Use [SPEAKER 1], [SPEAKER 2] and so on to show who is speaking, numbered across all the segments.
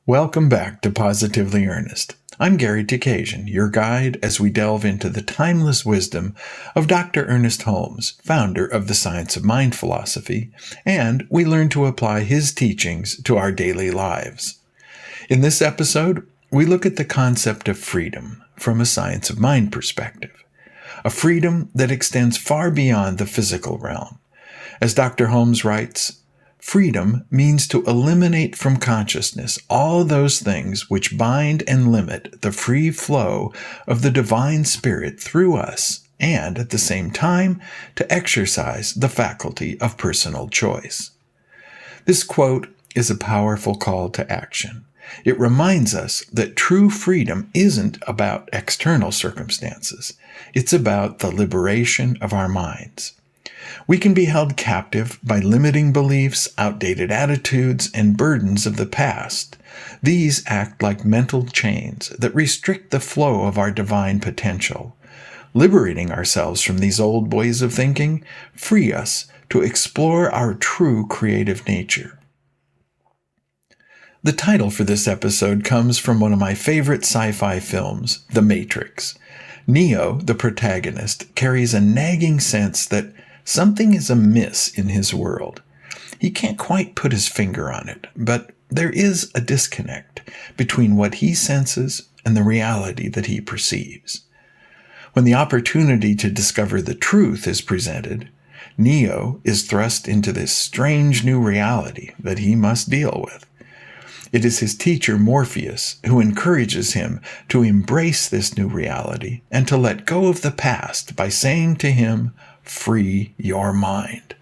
[SPEAKER 1] Welcome back to Positively Ernest. I'm Gary Takesian, your guide as we delve into the timeless wisdom of Dr. Ernest Holmes, founder of the Science of Mind philosophy, and we learn to apply his teachings to our daily lives. In this episode, we look at the concept of freedom from a Science of Mind perspective, a freedom that extends far beyond the physical realm. As Dr. Holmes writes, freedom means to eliminate from consciousness all those things which bind and limit the free flow of the divine spirit through us, and at the same time to exercise the faculty of personal choice. This quote is a powerful call to action. It reminds us that true freedom isn't about external circumstances. It's about the liberation of our minds. We can be held captive by limiting beliefs, outdated attitudes, and burdens of the past. These act like mental chains that restrict the flow of our divine potential. Liberating ourselves from these old ways of thinking free us to explore our true creative nature. The title for this episode comes from one of my favorite sci-fi films, The Matrix. Neo, the protagonist, carries a nagging sense that something is amiss in his world. He can't quite put his finger on it, but there is a disconnect between what he senses and the reality that he perceives. When the opportunity to discover the truth is presented, Neo is thrust into this strange new reality that he must deal with. It is his teacher Morpheus who encourages him to embrace this new reality and to let go of the past by saying to him, "Free your mind."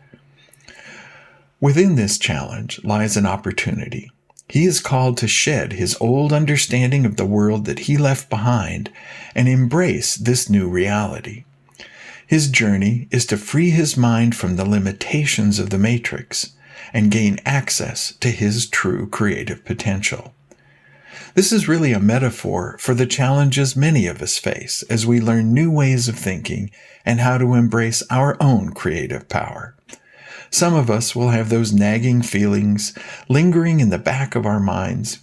[SPEAKER 1] Within this challenge lies an opportunity. He is called to shed his old understanding of the world that he left behind and embrace this new reality. His journey is to free his mind from the limitations of the Matrix and gain access to his true creative potential. This is really a metaphor for the challenges many of us face as we learn new ways of thinking and how to embrace our own creative power. Some of us will have those nagging feelings lingering in the back of our minds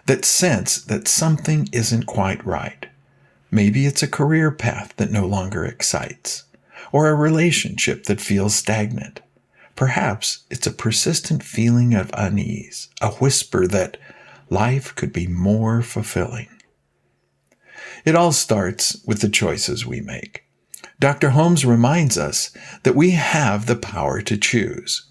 [SPEAKER 1] that sense that something isn't quite right. Maybe it's a career path that no longer excites, or a relationship that feels stagnant. Perhaps it's a persistent feeling of unease, a whisper that life could be more fulfilling. It all starts with the choices we make. Dr. Holmes reminds us that we have the power to choose.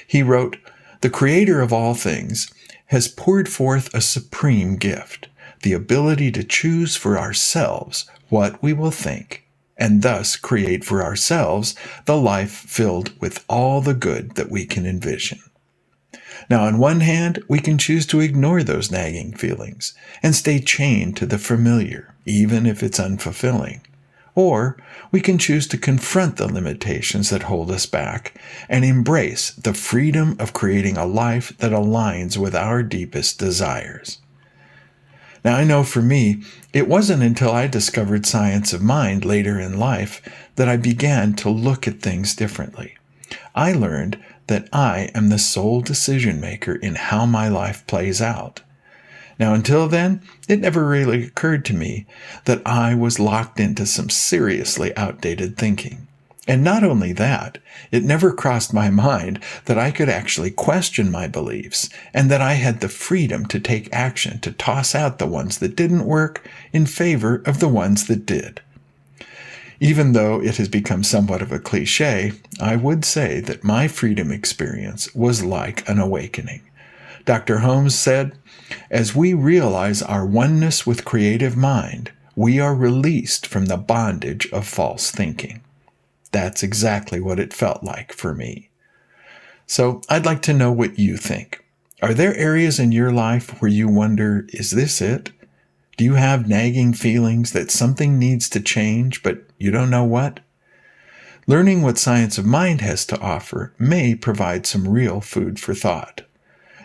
[SPEAKER 1] He wrote, "The Creator of all things has poured forth a supreme gift, the ability to choose for ourselves what we will think, and thus create for ourselves the life filled with all the good that we can envision." Now, on one hand, we can choose to ignore those nagging feelings and stay chained to the familiar, even if it's unfulfilling. Or we can choose to confront the limitations that hold us back and embrace the freedom of creating a life that aligns with our deepest desires. Now, I know for me, it wasn't until I discovered Science of Mind later in life that I began to look at things differently. I learned that I am the sole decision maker in how my life plays out. Now, until then, it never really occurred to me that I was locked into some seriously outdated thinking. And not only that, it never crossed my mind that I could actually question my beliefs and that I had the freedom to take action to toss out the ones that didn't work in favor of the ones that did. Even though it has become somewhat of a cliche, I would say that my freedom experience was like an awakening. Dr. Holmes said, "As we realize our oneness with creative mind, we are released from the bondage of false thinking." That's exactly what it felt like for me. So I'd like to know what you think. Are there areas in your life where you wonder, is this it? Do you have nagging feelings that something needs to change, but you don't know what? Learning what Science of Mind has to offer may provide some real food for thought.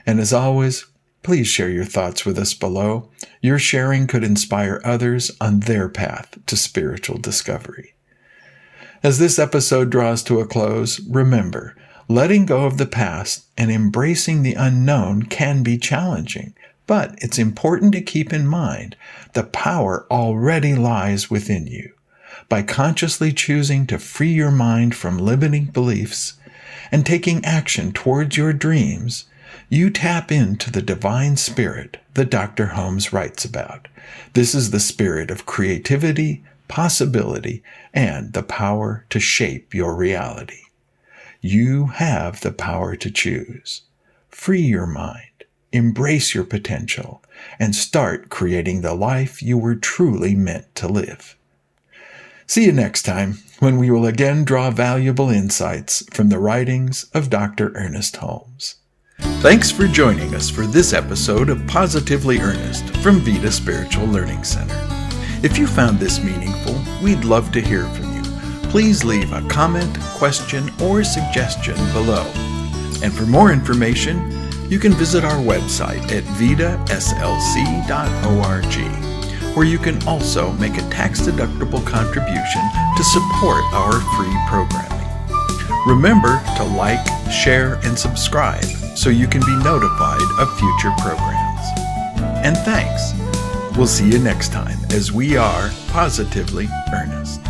[SPEAKER 1] And as always, please share your thoughts with us below. Your sharing could inspire others on their path to spiritual discovery. As this episode draws to a close, remember, letting go of the past and embracing the unknown can be challenging, But it's important to keep in mind the power already lies within you. By consciously choosing to free your mind from limiting beliefs and taking action towards your dreams, you tap into the divine spirit that Dr. Holmes writes about. This is the spirit of creativity, possibility, and the power to shape your reality. You have the power to choose. Free your mind, embrace your potential, and start creating the life you were truly meant to live. See you next time, when we will again draw valuable insights from the writings of Dr. Ernest Holmes. Thanks for joining us for this episode of Positively Ernest from Vida Spiritual Learning Center. If you found this meaningful, we'd love to hear from you. Please leave a comment, question, or suggestion below. And for more information, you can visit our website at vidaslc.org, where you can also make a tax-deductible contribution to support our free programming. Remember to like, share, and subscribe so you can be notified of future programs. And thanks. We'll see you next time as we are Positively Ernest.